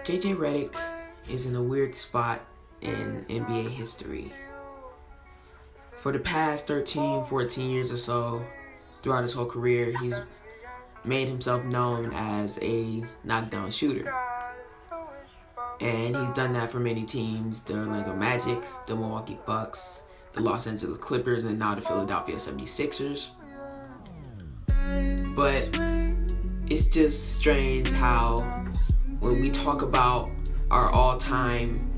JJ Redick is in a weird spot in NBA history. For the past 13, 14 years or so, throughout his whole career, he's made himself known as a knockdown shooter. And he's done that for many teams: the Orlando Magic, the Milwaukee Bucks, the Los Angeles Clippers, and now the Philadelphia 76ers. But it's just strange how when we talk about our all-time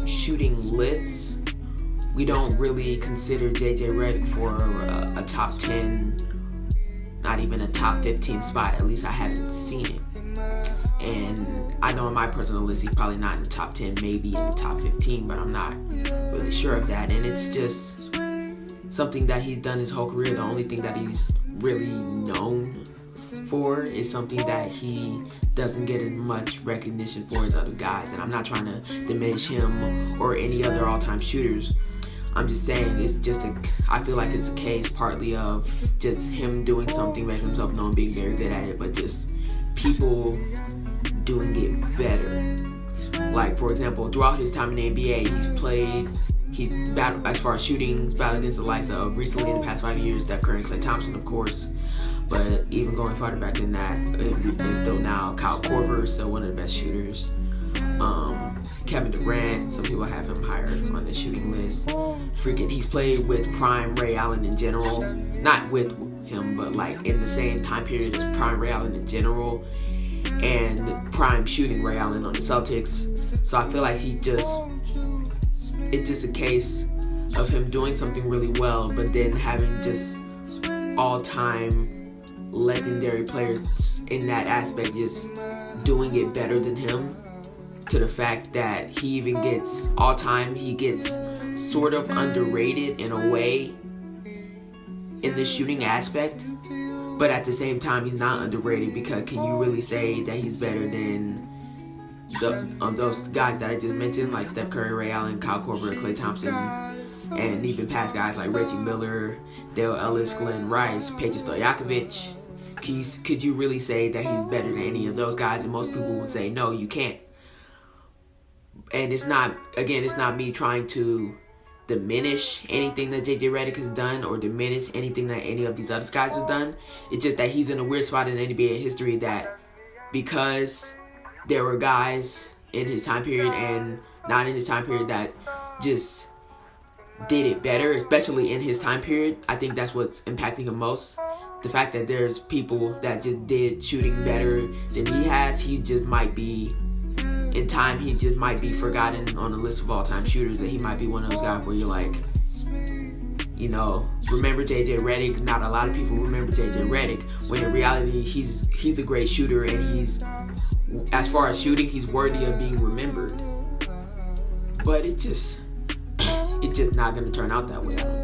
shooting lists, we don't really consider JJ Redick for a top 10, not even a top 15 spot. At least I haven't seen it. And I know in my personal list, he's probably not in the top 10, maybe in the top 15, but I'm not really sure of that. And it's just something that he's done his whole career. The only thing that he's really known for is something that he doesn't get as much recognition for as other guys. And I'm not trying to diminish him or any other all-time shooters. I'm just saying it's just I feel like it's a case partly of just him doing something, making himself known, being very good at it, but just people doing it better. Like, for example, throughout his time in the NBA, he battled, as far as shooting, he's battled against the likes of, recently in the past 5 years, Steph Curry and Klay Thompson, of course. But even going farther back than that, it's still now Kyle Korver, still one of the best shooters. Kevin Durant, some people have him higher on the shooting list. He's played with prime Ray Allen in general. Not with him, but like in the same time period as prime Ray Allen in general. And prime shooting Ray Allen on the Celtics. So I feel like it's just a case of him doing something really well, but then having just all-time legendary players in that aspect just doing it better than him, to the fact that he even gets all-time, he gets sort of underrated in a way in the shooting aspect, but at the same time he's not underrated, because can you really say that he's better than those guys that I just mentioned, like Steph Curry, Ray Allen, Kyle Korver, Klay Thompson, and even past guys like Reggie Miller, Dale Ellis, Glenn Rice, Peja Stojakovic? Could you really say that he's better than any of those guys? And most people would say, no, you can't. And it's not me trying to diminish anything that JJ Redick has done or diminish anything that any of these other guys have done. It's just that he's in a weird spot in NBA history, that because there were guys in his time period and not in his time period that just did it better, especially in his time period. I think that's what's impacting him most. The fact that there's people that just did shooting better than he has, he just might be, in time, he just might be forgotten on the list of all-time shooters. That he might be one of those guys where you're like, you know, remember JJ Redick? Not a lot of people remember JJ Redick, when in reality he's a great shooter, and he's, as far as shooting, he's worthy of being remembered. But it's just not going to turn out that way, I don't